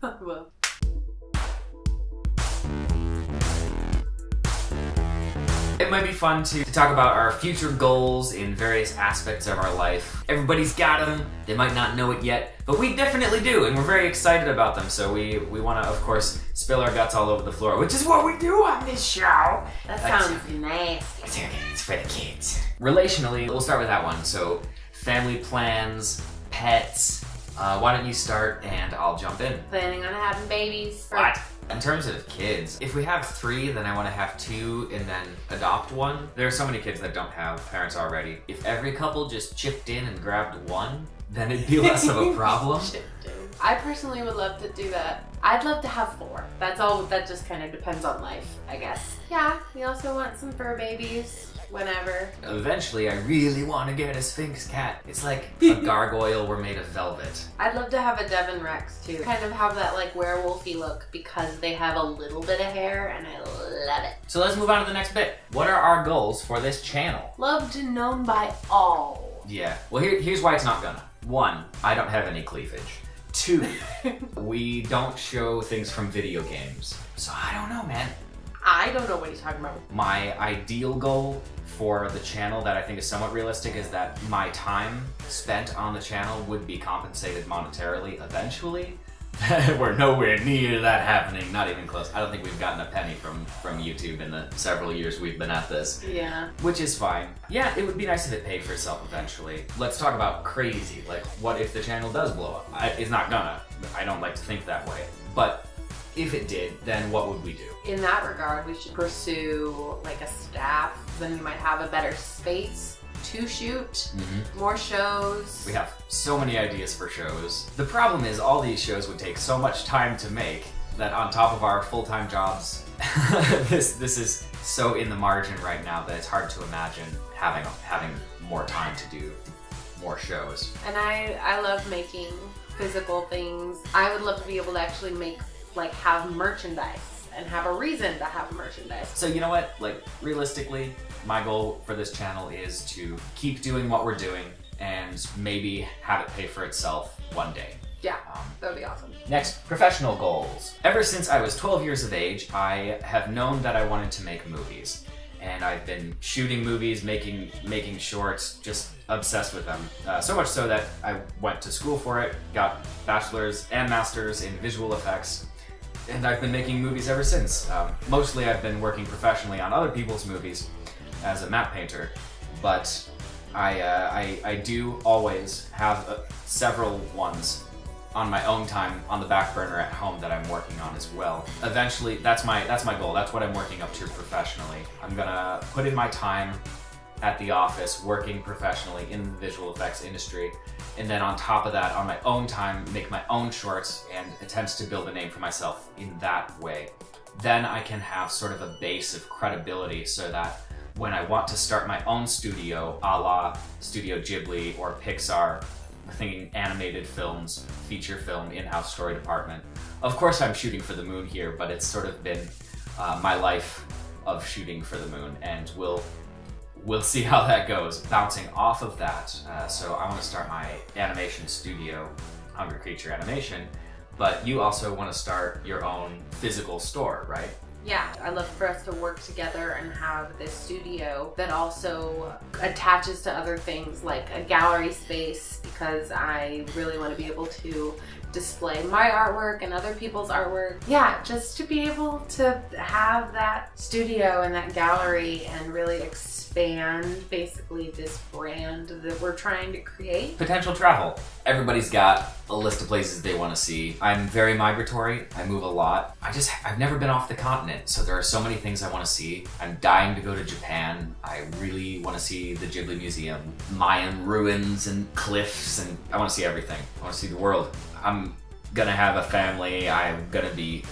Well, It might be fun to talk about our future goals in various aspects of our life. Everybody's got them. They might not know it yet, but we definitely do, and we're very excited about them. So we want to, of course, spill our guts all over the floor, which is what we do on this show. that sounds nasty. It's okay. It's for the kids. Relationally, we'll start with that one. So, family plans, pets. Why don't you start and I'll jump in. Planning on having babies. What? In terms of kids, if we have 3, then I want to have 2 and then adopt 1. There are so many kids that don't have parents already. If every couple just chipped in and grabbed 1, then it'd be less of a problem. I personally would love to do that. I'd love to have 4. That's all. That just kind of depends on life, I guess. Yeah, we also want some fur babies whenever. Eventually, I really want to get a Sphinx cat. It's like a gargoyle were made of velvet. I'd love to have a Devon Rex too. Kind of have that like werewolfy look because they have a little bit of hair and I love it. So let's move on to the next bit. What are our goals for this channel? Loved and known by all. Yeah, well here's why it's not gonna. 1, I don't have any cleavage. 2, we don't show things from video games. So I don't know, man. I don't know what he's talking about. My ideal goal for the channel that I think is somewhat realistic is that my time spent on the channel would be compensated monetarily eventually. We're nowhere near that happening, not even close. I don't think we've gotten a penny from YouTube in the several years we've been at this. Yeah. Which is fine. Yeah, it would be nice if it paid for itself eventually. Let's talk about crazy. Like, what if the channel does blow up? It's not gonna. I don't like to think that way. But if it did, then what would we do? In that regard, we should pursue like a staff. Then we might have a better space to shoot, more shows. We have so many ideas for shows. The problem is all these shows would take so much time to make that on top of our full-time jobs, this is so in the margin right now that it's hard to imagine having more time to do more shows. And I love making physical things. I would love to be able to actually have merchandise and have a reason to have merchandise. So you know what? Like, realistically, my goal for this channel is to keep doing what we're doing and maybe have it pay for itself one day. Yeah, that would be awesome. Next, professional goals. Ever since I was 12 years of age, I have known that I wanted to make movies. And I've been shooting movies, making shorts, just obsessed with them. So much so that I went to school for it, got bachelor's and master's in visual effects, and I've been making movies ever since. Mostly I've been working professionally on other people's movies as a matte painter, but I do always have several ones on my own time on the back burner at home that I'm working on as well. Eventually, that's my goal. That's what I'm working up to professionally. I'm gonna put in my time at the office working professionally in the visual effects industry, and then on top of that, on my own time, make my own shorts and attempt to build a name for myself in that way. Then I can have sort of a base of credibility so that when I want to start my own studio, a la Studio Ghibli or Pixar, thinking animated films, feature film, in-house story department. Of course I'm shooting for the moon here, but it's sort of been my life of shooting for the moon, and we'll see how that goes. Bouncing off of that, so I want to start my animation studio, Hungry Creature Animation, but you also want to start your own physical store, right? Yeah, I'd love for us to work together and have this studio that also attaches to other things like a gallery space, because I really want to be able to display my artwork and other people's artwork. Yeah, just to be able to have that studio and that gallery and really expand basically this brand that we're trying to create. Potential travel. Everybody's got a list of places they want to see. I'm very migratory. I move a lot. I've never been off the continent, so there are so many things I want to see. I'm dying to go to Japan. I really want to see the Ghibli Museum, Mayan ruins and cliffs, and I want to see everything. I want to see the world. I'm gonna have a family. I'm gonna be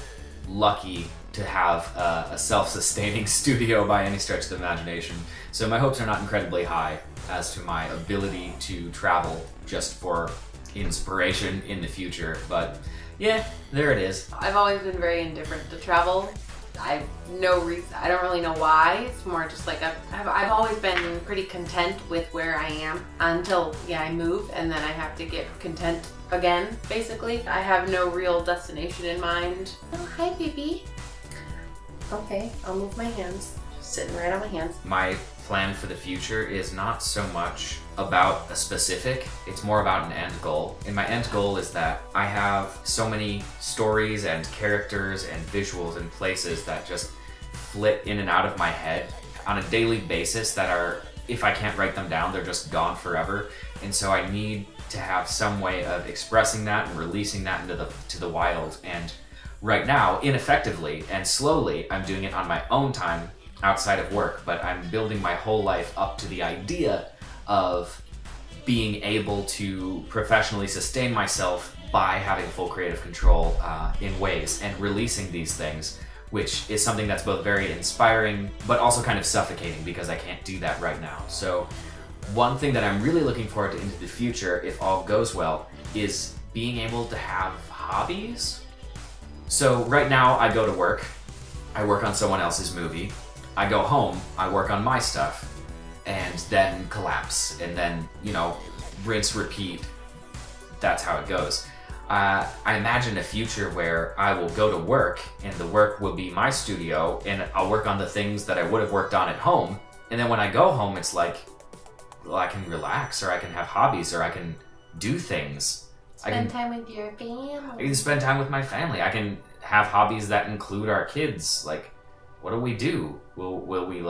lucky to have a self-sustaining studio by any stretch of the imagination. So my hopes are not incredibly high as to my ability to travel just for inspiration in the future. But yeah, there it is. I've always been very indifferent to travel. I have no reason. I don't really know why. It's more just like I've always been pretty content with where I am until I move, and then I have to get content again. Basically, I have no real destination in mind. Oh, hi, baby. Okay, I'll move my hands. Sitting right on my hands. My plan for the future is not so much about a specific, it's more about an end goal. And my end goal is that I have so many stories and characters and visuals and places that just flit in and out of my head on a daily basis that are, if I can't write them down, they're just gone forever. And so I need to have some way of expressing that and releasing that into the wild. And right now, ineffectively and slowly, I'm doing it on my own time outside of work, but I'm building my whole life up to the idea of being able to professionally sustain myself by having full creative control in ways and releasing these things, which is something that's both very inspiring but also kind of suffocating because I can't do that right now. So one thing that I'm really looking forward to into the future, if all goes well, is being able to have hobbies. So right now I go to work, I work on someone else's movie, I go home, I work on my stuff, and then collapse, and then, rinse, repeat. That's how it goes. I imagine a future where I will go to work, and the work will be my studio, and I'll work on the things that I would have worked on at home, and then when I go home, it's like, well, I can relax, or I can have hobbies, or I can do things. Spend time with your family. I can spend time with my family. I can have hobbies that include our kids. Like, what do we do? Will we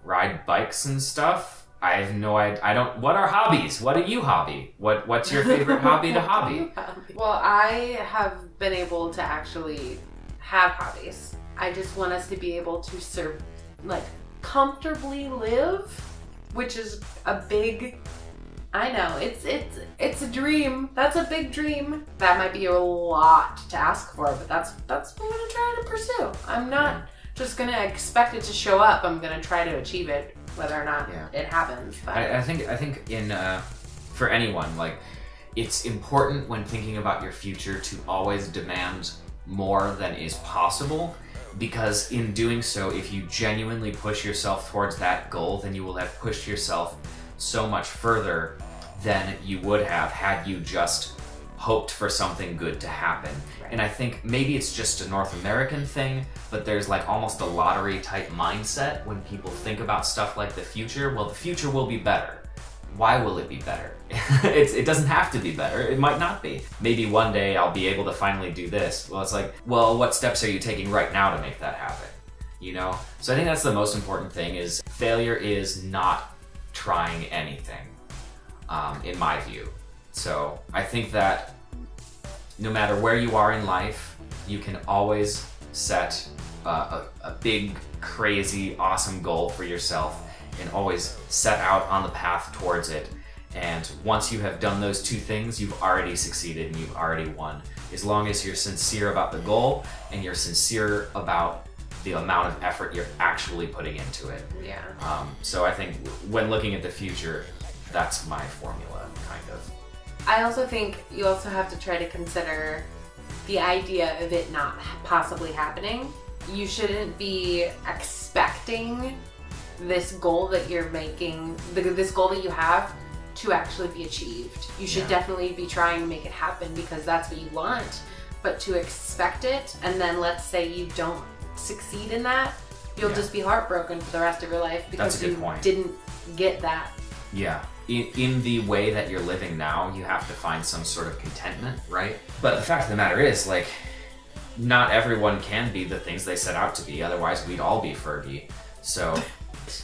ride bikes and stuff? I have no idea. What are hobbies? What do you hobby? What's your favorite hobby to hobby? Well, I have been able to actually have hobbies. I just want us to be able to comfortably live, which is a big, I know, it's a dream. That's a big dream. That might be a lot to ask for, but that's what I'm gonna try to pursue. I'm not just gonna expect it to show up. I'm gonna try to achieve it, whether or not it happens. But I think in for anyone, it's important when thinking about your future to always demand more than is possible, because in doing so, if you genuinely push yourself towards that goal, then you will have pushed yourself so much further than you would have had you just hoped for something good to happen. Right. And I think maybe it's just a North American thing, but there's almost a lottery type mindset when people think about stuff like the future. Well, the future will be better. Why will it be better? It doesn't have to be better. It might not be. Maybe one day I'll be able to finally do this. Well, it's what steps are you taking right now to make that happen? So I think that's the most important thing, is failure is not trying anything, in my view. So I think that no matter where you are in life, you can always set a big, crazy, awesome goal for yourself and always set out on the path towards it. And once you have done those two things, you've already succeeded and you've already won. As long as you're sincere about the goal and you're sincere about the amount of effort you're actually putting into it. Yeah. So I think when looking at the future, that's my formula, kind of. I also think you also have to try to consider the idea of it not possibly happening. You shouldn't be expecting this goal that you're making, this goal that you have, to actually be achieved. You should definitely be trying to make it happen because that's what you want. But to expect it, and then let's say you don't succeed in that, you'll just be heartbroken for the rest of your life because you didn't get that. Yeah. In the way that you're living now, you have to find some sort of contentment, right? But the fact of the matter is, not everyone can be the things they set out to be, otherwise we'd all be Fergie. So,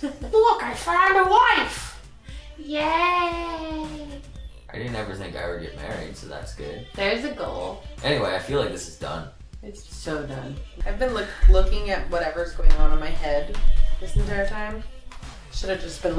look, I found a wife! Yay! I didn't ever think I would get married, so that's good. There's a goal. Anyway, I feel like this is done. It's so done. I've been looking at whatever's going on in my head this entire time. Should have just been